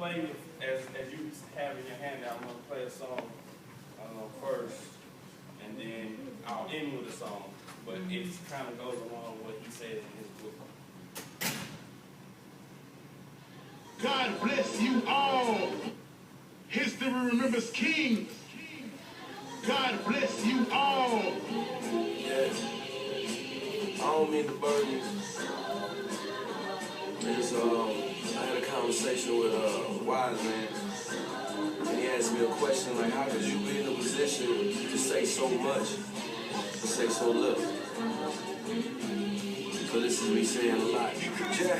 play, as you have in your handout, I'm going to play a song first, and then I'll end with a song. But it kind of goes along with what he says in his book. God bless you all. History remembers kings. God bless you all. Yes. I don't mean to burden you. I had a conversation with a wise man, and he asked me a question like, how could you be in a position to say so much and say so little? So this is me saying a lot. Yeah.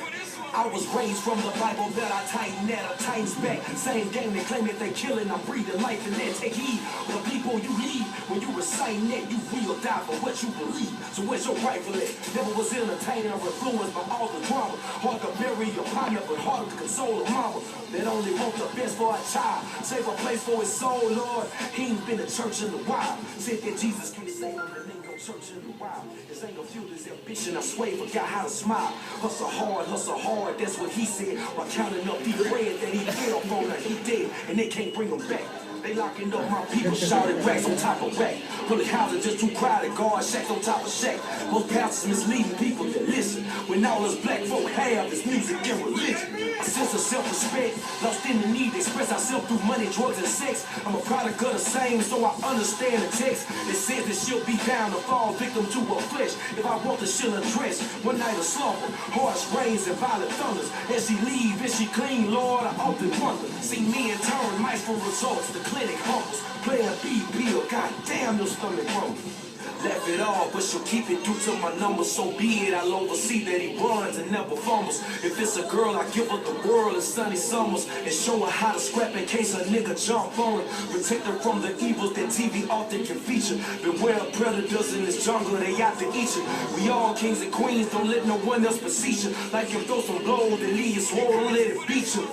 I was raised from the Bible that I tighten at a times back. Same game they claim that they killing, I'm breathing life and then take heed. The people you lead, when you reciting that, you will die for what you believe. So where's your rifle at? Never was entertained or influenced by all the drama. Hard to bury your partner, but harder to console a mama that only want the best for a child. Save a place for his soul, Lord. He ain't been to church in a while. Said that Jesus can't save him and ain't no church in a while. This ain't gonna fuel his ambition, I swear, forgot how to smile. Hustle hard, that's what he said. While counting up the bread that he fed up on, he dead, and they can't bring him back. They locking up my people, shouting racks on top of rack. Public houses just too crowded, guard shacks on top of shack. Most pastors misleading people that listen, when all us black folk have is music and religion. A sense of self-respect, lost in the need to express ourselves through money, drugs, and sex. I'm a product of the same, so I understand the text. It says that she'll be bound to fall victim to her flesh. If I want the she'll address, one night of slumber, harsh rains and violent thunders. As she leave, is she clean, Lord? I often wonder. See me in turn, mice for results. The clinic humbles, playing B-Bill, goddamn your stomach rumbles. Left it all, but she'll keep it due to my numbers. So be it, I'll oversee that he runs and never fumbles. If it's a girl, I give her the world in sunny summers and show her how to scrap in case a nigga jump on her. Protect her from the evils that TV often can feature. Beware of predators in this jungle, they out to eat you. We all kings and queens, don't let no one else beseech you. Like you throw some blows and leave you swole, don't let it beat you.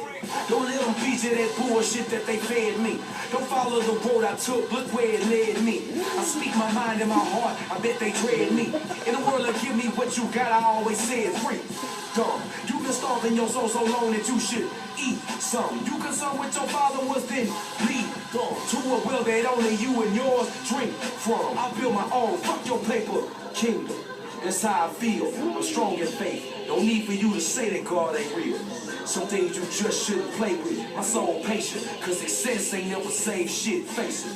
Don't let them feed you that bullshit that they fed me. Don't follow the road I took, look where it led me. I speak my mind and my heart, I bet they dread me. In the world of give me what you got, I always say it's free. Dumb, you've been starving your soul so long that you should eat some. You concerned with your father was then lead dumb to a well that only you and yours drink from. I build my own, fuck your paper kingdom. That's how I feel, I'm strong in faith. No need for you to say that God ain't real. Some things you just shouldn't play with. My soul patient, cause success ain't never saved shit, face it.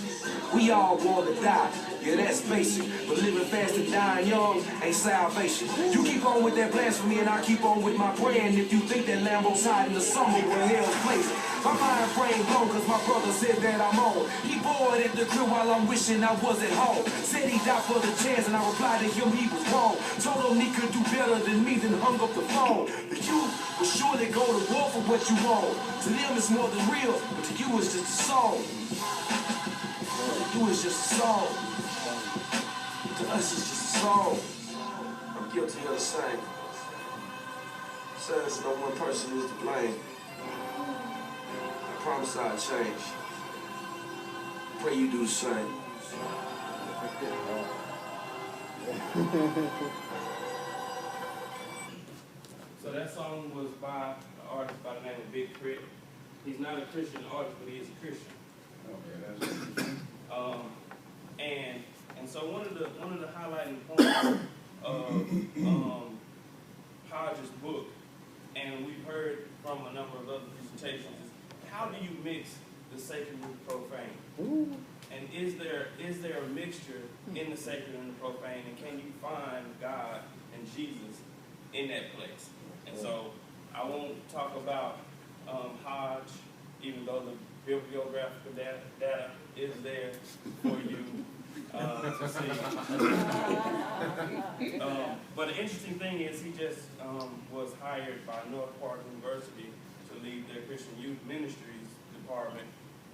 We all want to die, yeah that's basic. But living fast and dying young ain't salvation. You keep on with that blasphemy and I keep on with my brand. If you think that Lambo's hot in the summer, well hell's blazing. My mind frame blown cause my brother said that I'm on. He bored at the crib while I'm wishing I was at home. Said he died for the chance and I replied to him he was wrong. Told him he could do better than me, then hung up the phone. The youth will surely go to war for what you want. To them it's more than real, but to you it's just a song. To you it's just a song. To us it's just a song. I'm guilty of the same. Says no one person is to blame. I promise I'll change. Pray you do the same. So that song was by an artist by the name of Big Crit. He's not a Christian artist, but he is a Christian. And so one of the highlighting points of Hodge's book, and we've heard from a number of other presentations, is how do you mix the sacred with the profane? Ooh. And is there a mixture in the sacred and the profane, and can you find God and Jesus in that place? And so I won't talk about Hodge, even though the bibliographical data is there for you to see. But the interesting thing is he just was hired by North Park University to lead their Christian Youth Ministries department.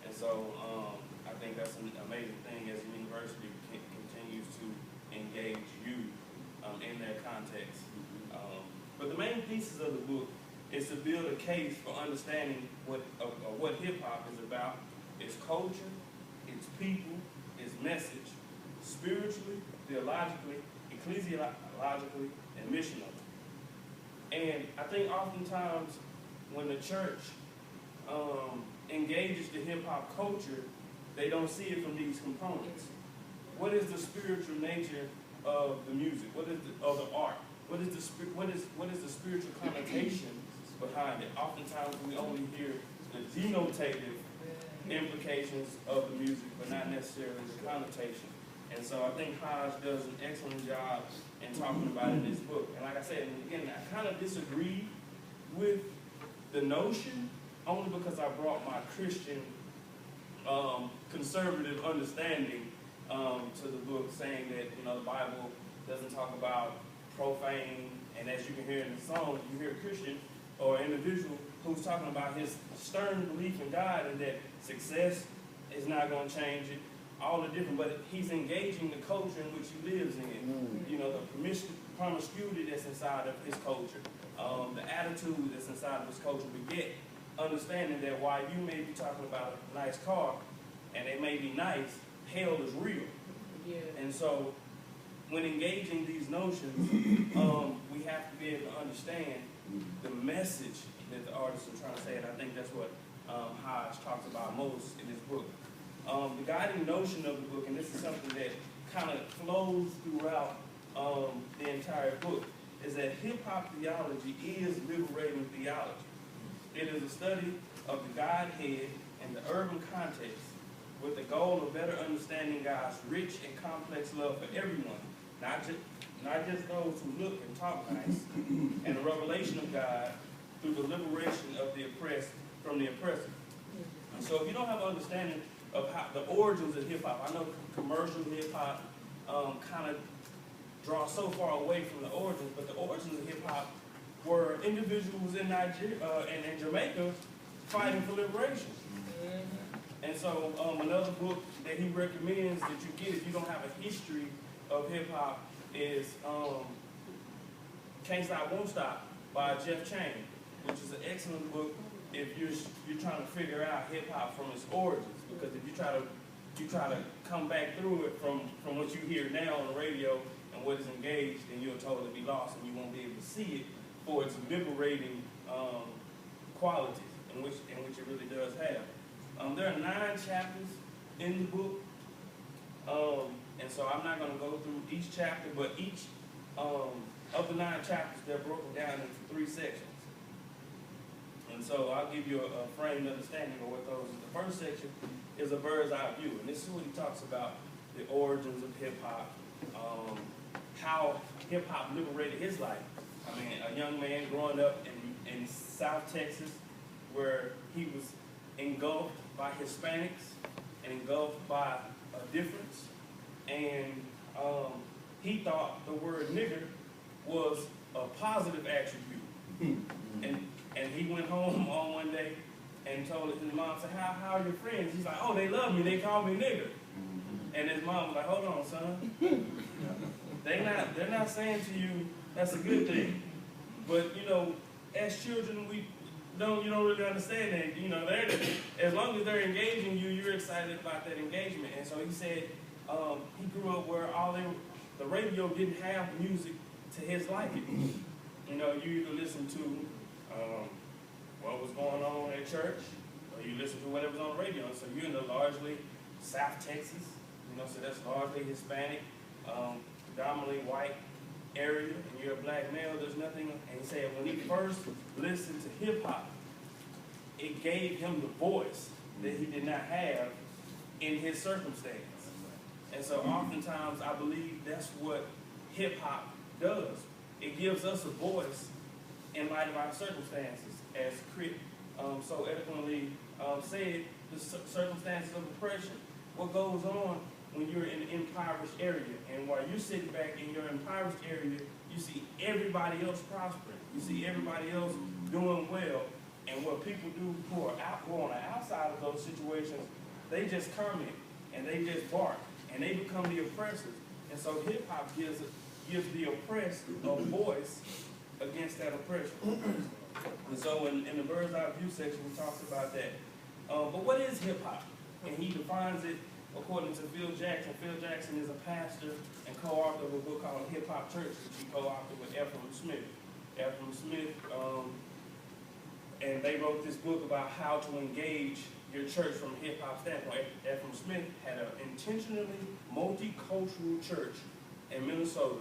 And so I think that's an amazing thing as the university continues to engage youth in their context. But the main pieces of the book is to build a case for understanding what hip-hop is about, its culture, its people, its message, spiritually, theologically, ecclesiologically, and missionally. And I think oftentimes when the church engages the hip-hop culture, they don't see it from these components. What is the spiritual nature of the music? What is of the art? What is the spiritual connotation behind it? Oftentimes we only hear the denotative implications of the music, but not necessarily the connotation. And so I think Hodge does an excellent job in talking about it in this book. And like I said, again, I kind of disagree with the notion only because I brought my Christian conservative understanding to the book, saying that, you know, the Bible doesn't talk about profane, and as you can hear in the song, you hear a Christian or an individual who's talking about his stern belief in God and that success is not going to change it, all the different, but he's engaging the culture in which he lives in. You know, the promiscuity that's inside of his culture, the attitude that's inside of his culture, but yet understanding that while you may be talking about a nice car and it may be nice, hell is real. Yeah. And so when engaging these notions, we have to be able to understand the message that the artists are trying to say, and I think that's what Hodge talks about most in his book. The guiding notion of the book, and this is something that kind of flows throughout the entire book, is that hip-hop theology is liberating theology. It is a study of the Godhead in the urban context with the goal of better understanding God's rich and complex love for everyone, not just those who look and talk nice, and the revelation of God through the liberation of the oppressed from the oppressor. And so if you don't have an understanding of how the origins of hip-hop, I know commercial hip-hop kind of draw so far away from the origins, but the origins of hip-hop were individuals in Nigeria and in Jamaica fighting for liberation. And so another book that he recommends that you get if you don't have a history of hip-hop is Can't Stop, Won't Stop by Jeff Chain, which is an excellent book if you're trying to figure out hip-hop from its origins. Because if you try to come back through it from what you hear now on the radio and what is engaged, then you'll totally be lost and you won't be able to see it for its liberating qualities in which it really does have. There are 9 chapters in the book, and so I'm not going to go through each chapter, but each of the 9 chapters, they're broken down into 3 sections. And so I'll give you a framed understanding of what those are. The first section is a bird's eye view, and this is what he talks about the origins of hip-hop, how hip-hop liberated his life. I mean, a young man growing up in South Texas where he was engulfed by Hispanics and engulfed by a difference, and he thought the word nigger was a positive attribute. And he went home on one day and told his mom, said, how are your friends? He's like, oh, they love me, they call me nigger. And his mom was like, hold on, son. They're not saying to you that's a good thing. But, you know, as children, you don't really understand that. You know, as long as they're engaging you, you're excited about that engagement. And so he said he grew up where the radio didn't have music to his liking. You know, you either listen to what was going on at church, or you listen to whatever's on the radio. And so you're in the largely South Texas, you know, so that's largely Hispanic, predominantly white area, and you're a black male, there's nothing. And he said when he first listened to hip-hop, it gave him the voice that he did not have in his circumstance. And so oftentimes I believe that's what hip-hop does. It gives us a voice in light of our circumstances. As Crit so eloquently said, the circumstances of oppression, what goes on when you're in an impoverished area. And while you're sitting back in your impoverished area, you see everybody else prospering. You see everybody else doing well. And what people do who are on the outside of those situations, they just comment and they just bark and they become the oppressors. And so hip-hop gives the oppressed a voice against that oppression. And so in the bird's eye view section, we talked about that. But what is hip-hop? And he defines it according to Phil Jackson. Phil Jackson is a pastor and co-author of a book called Hip Hop Church, which he co-authored with Ephraim Smith. Ephraim Smith and they wrote this book about how to engage your church from a hip-hop standpoint. Ephraim Smith had an intentionally multicultural church in Minnesota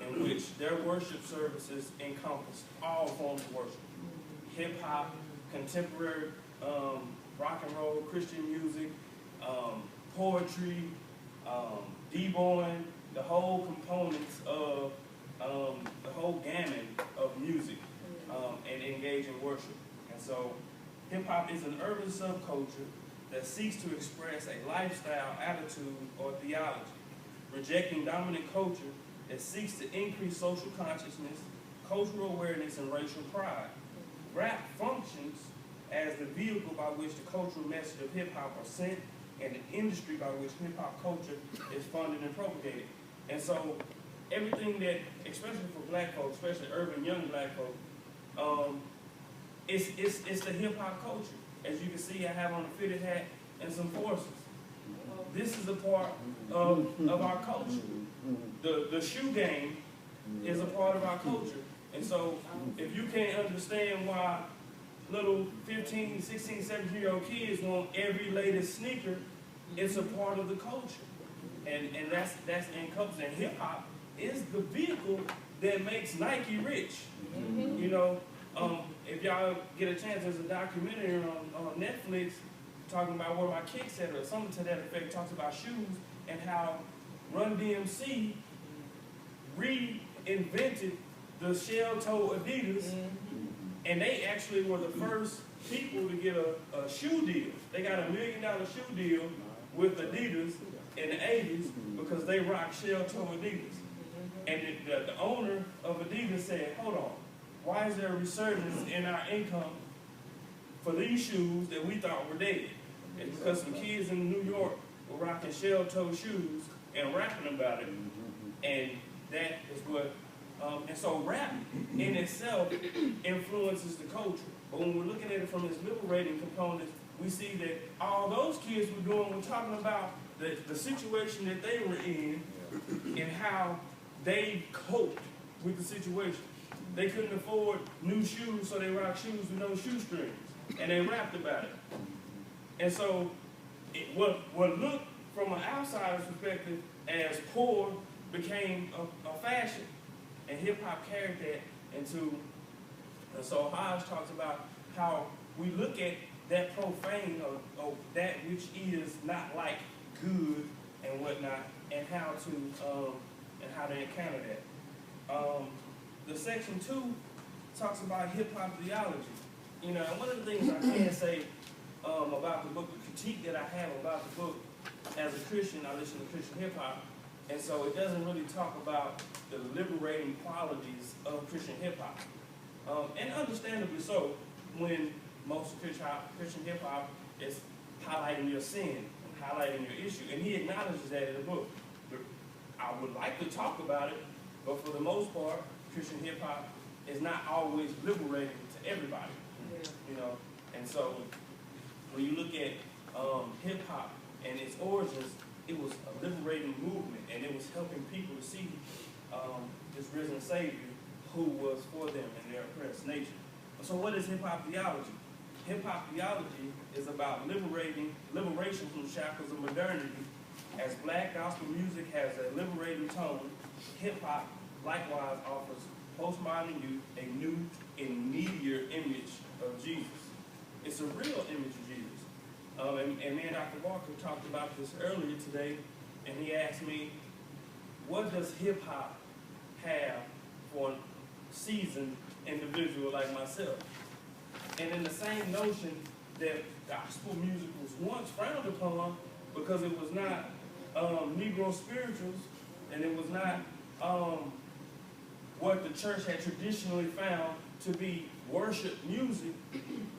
in which their worship services encompassed all forms of worship. Hip-hop, contemporary, rock and roll, Christian music, poetry, d-boying, the whole components of the whole gamut of music and engage in worship. And so hip-hop is an urban subculture that seeks to express a lifestyle, attitude, or theology, rejecting dominant culture that seeks to increase social consciousness, cultural awareness, and racial pride. Rap functions as the vehicle by which the cultural message of hip-hop are sent and the industry by which hip-hop culture is funded and propagated. And so everything that, especially for black folks, especially urban young black folks, it's the hip-hop culture. As you can see, I have on a fitted hat and some forces. This is a part of our culture. The shoe game is a part of our culture. And so if you can't understand why little 15, 16, 17-year-old kids want every latest sneaker, it's a part of the culture. And that's encompassing. Hip-hop is the vehicle that makes Nike rich. You know, if y'all get a chance, there's a documentary on Netflix talking about where my kicks at, or something to that effect, talks about shoes and how Run DMC reinvented the shell-toe Adidas, and they actually were the first people to get a shoe deal. They got $1 million shoe deal with Adidas in the 80s because they rocked shell-toe Adidas. And the owner of Adidas said, hold on, why is there a resurgence in our income for these shoes that we thought were dead? It's because some kids in New York were rocking shell-toe shoes and rapping about it. And that is what, and so rap in itself influences the culture. But when we're looking at it from its liberating components, we see that all those kids were doing, we're talking about the situation that they were in and how they coped with the situation. They couldn't afford new shoes, so they rocked shoes with no shoestrings. And they rapped about it. And so what looked from an outsider's perspective as poor became a fashion. And hip-hop carried that into, and so Hodge talks about how we look at that profane or that which is not like good and whatnot, and how to encounter that. The section 2 talks about hip-hop theology. You know, one of the things I can say about the book, the critique that I have about the book, as a Christian, I listen to Christian hip-hop, and so it doesn't really talk about the liberating qualities of Christian hip-hop. And understandably so, when most Christian hip-hop is highlighting your sin, and highlighting your issue, and he acknowledges that in the book. I would like to talk about it, but for the most part, Christian hip-hop is not always liberating to everybody. You know, and so when you look at hip-hop and its origins, it was a liberating movement, and it was helping people to see this risen Savior who was for them in their oppressed nation. So what is hip-hop theology? Hip-hop theology is about liberation from shackles of modernity. As black gospel music has a liberating tone, hip-hop likewise offers postmodern youth a new and needier image of Jesus. It's a real image of Jesus. And me and Dr. Walker talked about this earlier today, and he asked me, what does hip-hop have for a seasoned individual like myself? And in the same notion that gospel music was once frowned upon because it was not Negro spirituals, and it was not what the church had traditionally found to be worship music,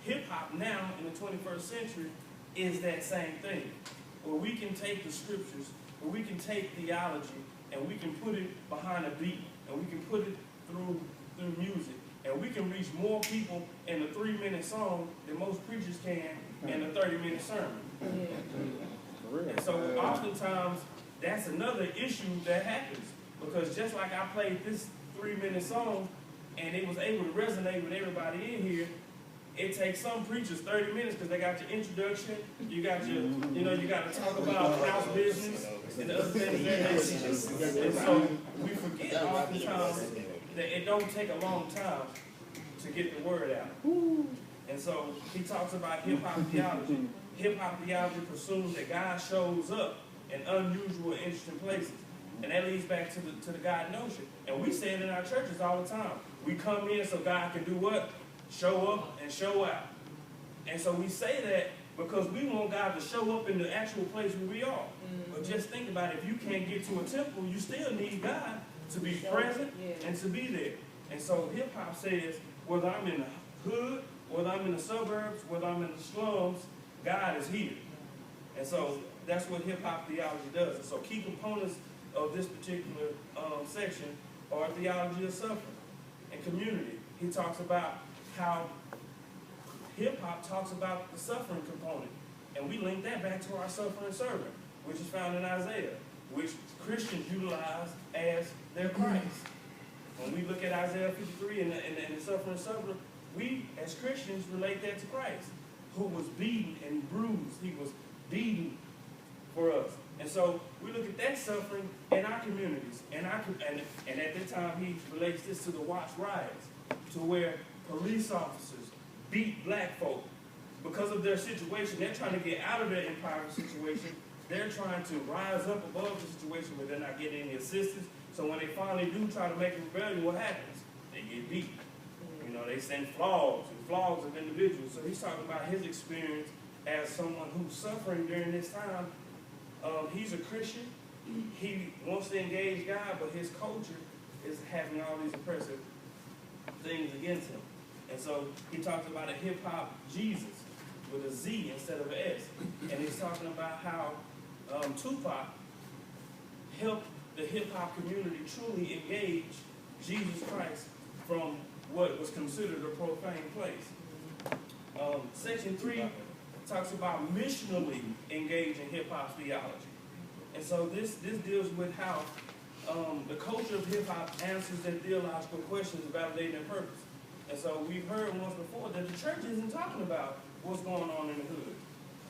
hip-hop now in the 21st century is that same thing, where we can take the scriptures, where we can take theology, and we can put it behind a beat, and we can put it through music, and we can reach more people in a 3-minute song than most preachers can in a 30-minute sermon. And so oftentimes, that's another issue that happens, because just like I played this 3-minute song, and it was able to resonate with everybody in here, it takes some preachers 30 minutes because they got your introduction, you got your, you got to talk about house business and other things that they. And so we forget oftentimes that it don't take a long time to get the word out. And so he talks about hip-hop theology. Hip-hop theology presumes that God shows up in unusual and interesting places. And that leads back to the God notion. And we say it in our churches all the time. We come in so God can do what? Show up and show out. And so we say that because we want God to show up in the actual place where we are. But just think about it. If you can't get to a temple, you still need God to be present and to be there. And so hip-hop says, whether I'm in the hood, whether I'm in the suburbs, whether I'm in the slums, God is here. And so that's what hip-hop theology does. And so key components of this particular section are theology of suffering and community. He talks about how hip-hop talks about the suffering component. And we link that back to our suffering servant, which is found in Isaiah, which Christians utilize as their Christ. When we look at Isaiah 53 and the suffering servant, we as Christians relate that to Christ, who was beaten and bruised. He was beaten for us. And so we look at that suffering in our communities. And at that time, he relates this to the Watts riots, to where police officers beat black folk because of their situation. They're trying to get out of their impoverished situation. They're trying to rise up above the situation, but they're not getting any assistance. So when they finally do try to make a rebellion, what happens? They get beat. They send flogs of individuals. So he's talking about his experience as someone who's suffering during this time. He's a Christian. He wants to engage God, but his culture is having all these oppressive things against him. And so he talks about a hip-hop Jesus with a Z instead of an S. And he's talking about how Tupac helped the hip-hop community truly engage Jesus Christ from what was considered a profane place. Section 3 talks about missionally engaging hip-hop theology. And so this deals with how the culture of hip-hop answers their theological questions, validating their purpose. And so we've heard once before that the church isn't talking about what's going on in the hood.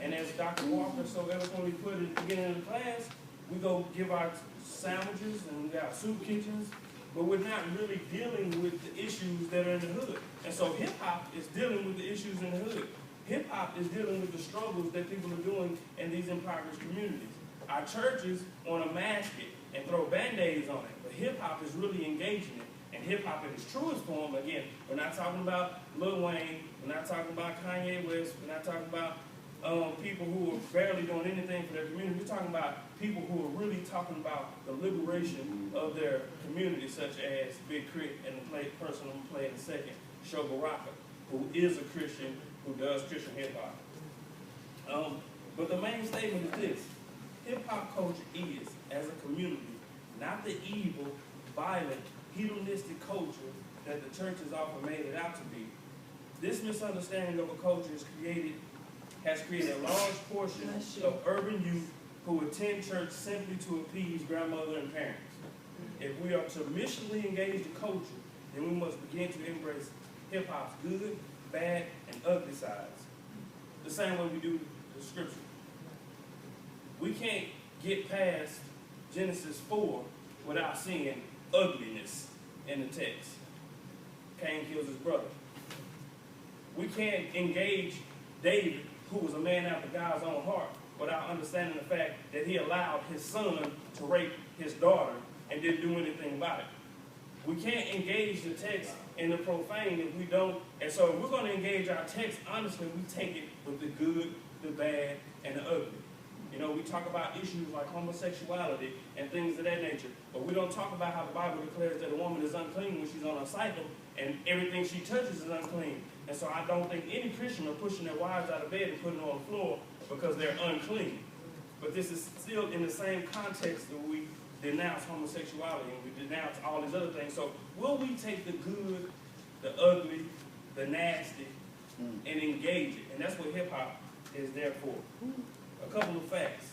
And as Dr. Walker so eloquently put at the beginning of the class, we go give our sandwiches and we got soup kitchens, but we're not really dealing with the issues that are in the hood. And so hip-hop is dealing with the issues in the hood. Hip-hop is dealing with the struggles that people are doing in these impoverished communities. Our churches want to mask it and throw Band-Aids on it, but hip-hop is really engaging it. And hip-hop in its truest form, again, we're not talking about Lil Wayne, we're not talking about Kanye West, we're not talking about people who are barely doing anything for their community. We're talking about people who are really talking about the liberation of their community, such as Big Crit and the person who played in a second, Shogo Raka, who is a Christian, who does Christian hip-hop. But the main statement is this: hip-hop culture is, as a community, not the evil, violent, hedonistic culture that the church has often made it out to be. This misunderstanding of a culture has created a large portion of urban youth who attend church simply to appease grandmother and parents. If we are to missionally engage the culture, then we must begin to embrace hip-hop's good, bad, and ugly sides, the same way we do the scripture. We can't get past Genesis 4 without seeing ugliness in the text. Cain kills his brother. We can't engage David, who was a man after God's own heart, without understanding the fact that he allowed his son to rape his daughter and didn't do anything about it. We can't engage the text in the profane if we don't. And so if we're going to engage our text, honestly, we take it with the good, the bad, and the ugly. We talk about issues like homosexuality and things of that nature, but we don't talk about how the Bible declares that a woman is unclean when she's on a cycle and everything she touches is unclean. And so I don't think any Christian are pushing their wives out of bed and putting them on the floor because they're unclean. But this is still in the same context that we denounce homosexuality and we denounce all these other things. So will we take the good, the ugly, the nasty, and engage it? And that's what hip-hop is there for. A couple of facts.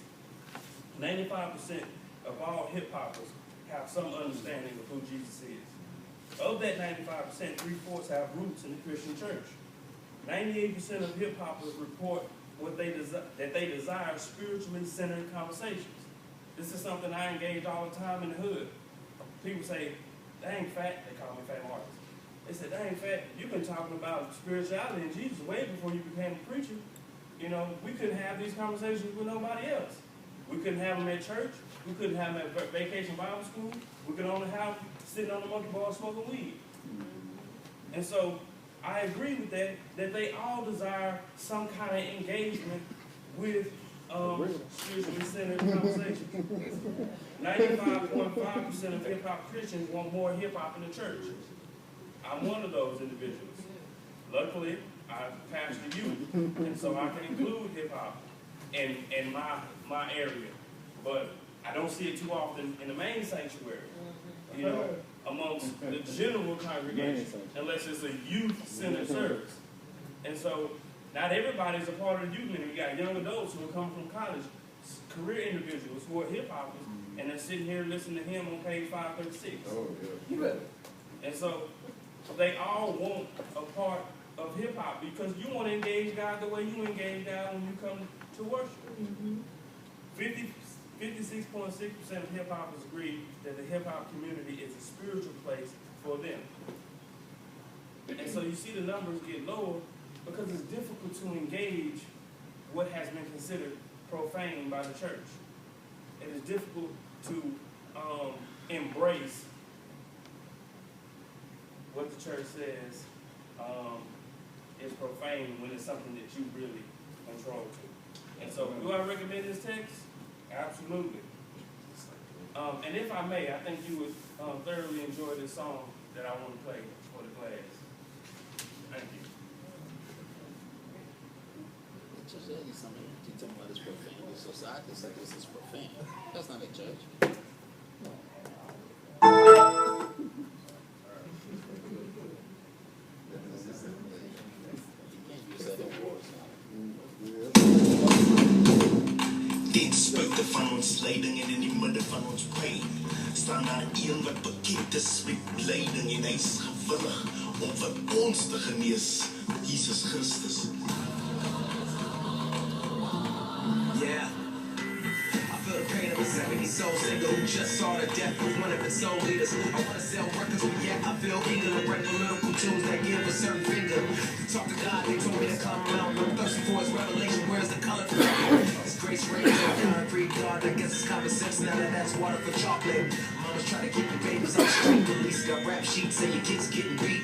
95% of all hip-hoppers have some understanding of who Jesus is. Of that 95%, 3/4 have roots in the Christian church. 98% of hip hoppers report that they desire spiritually centered conversations. This is something I engage all the time in the hood. People say, "Dang fat," they call me Fat Marcus. They say, "Dang fat, you've been talking about spirituality and Jesus way before you became a preacher. You know, we couldn't have these conversations with nobody else. We couldn't have them at church. We couldn't have them at vacation Bible school. We could only have them sitting on the monkey bar smoking weed." And so I agree with that they all desire some kind of engagement with spiritually centered conversations. 95.5% of hip-hop Christians want more hip-hop in the church. I'm one of those individuals. Luckily, I pastor youth, and so I can include hip-hop in my area. But I don't see it too often in the main sanctuary, you know, amongst the general congregation, unless it's a youth-centered service. And so not everybody's a part of the youth ministry. You got young adults who are coming from college, career individuals who are hip-hoppers, and they're sitting here listening to him on page 536. Oh, yeah. You bet. And so they all want a part of hip-hop because you want to engage God the way you engage God when you come to worship. 56.6% of hip-hoppers agree that the hip-hop community is a spiritual place for them. And so you see the numbers get lower because it's difficult to engage what has been considered profane by the church. It is difficult to embrace what the church says is profane when it's something that you really control to. And so, do I recommend this text? Absolutely. And if I may, I think you would thoroughly enjoy this song that I want to play for the class. Thank you. Just tell you something. You talking about this profane. The society says this is profane. That's not a church. Dit spøkte van ons leiding en in die midden van ons pijn staan daar een wat bekend is met leiding en hy is gewillig om vir ons te genees, Jesus Christus. Yeah. I feel the pain of a 70-soul singer who just saw the death of one of its soul leaders. I want to sell records, but yet I feel eager to write political tunes that give a certain finger. To talk to God, they told me to come out. I'm thirsty for his revelation. Where's the color for it? His grace reigns on concrete God. I guess it's common sense now that that's water for chocolate. Mama's trying to keep the babies on the street. Police got rap sheets and your kids getting beat.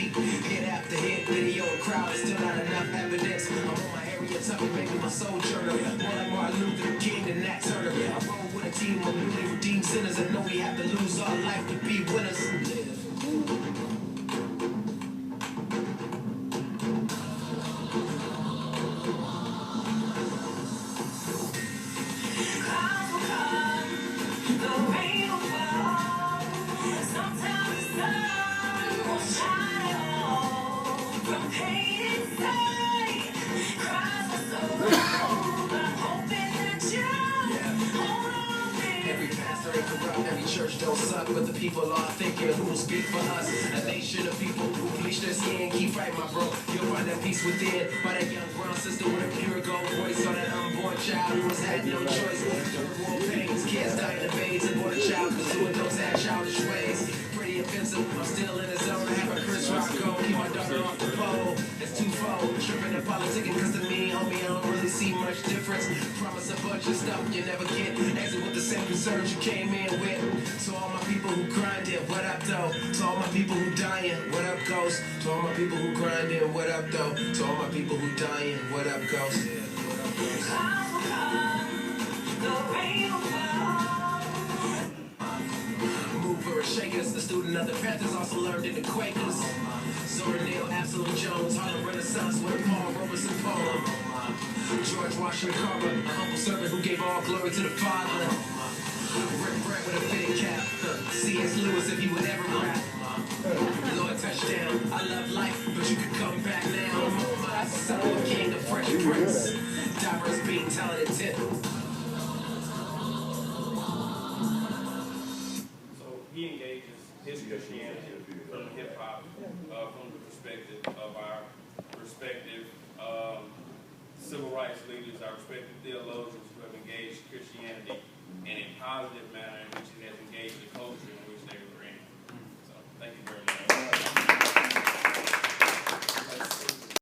Hit after hit, video and crowd is still not enough evidence. I'm on my area, tell me, maybe my sojourner. More like Martin Luther King and Nat Turner. I roll with a team of newly redeemed sinners and know we have to lose our life to be winners. But the people are thinking who will speak for us. A nation of people who bleach their skin. Keep right, my bro. You'll find that peace within. By that young brown sister with a pure gold voice. Or that unborn child who has had no choice. Third world pains, kids dying of AIDS. And born a child cause who adults have childish ways. Pretty offensive. I'm still in the zone. I have a Chris Rock go. Keep my daughter off the pole. It's twofold. Tripping and politicking cause to me, homie, I don't really see much difference. Promise a bunch of stuff you never get. Exit with the same concerns you came in with. To all my people who grindin', what up though? To all my people who dying, what up goes? To all my people who grindin', what up though? To all my people who dying, what up goes? Mover and shakers, the student of the Panthers also learned in the Quakers. Zora Neale, Absalom Jones, Harlem Renaissance with a Paul Robeson poem. George Washington Carver, a humble servant who gave all glory to the Father. Rick Brett with a fitted cap. C.S. Lewis if you would ever rap. Lord touchdown. I love life, but you can come back now. I'm on my son of a king, the Fresh Prince. Diverse being talented tip. So he engages his Christianity from hip hop, from the perspective of our positive manner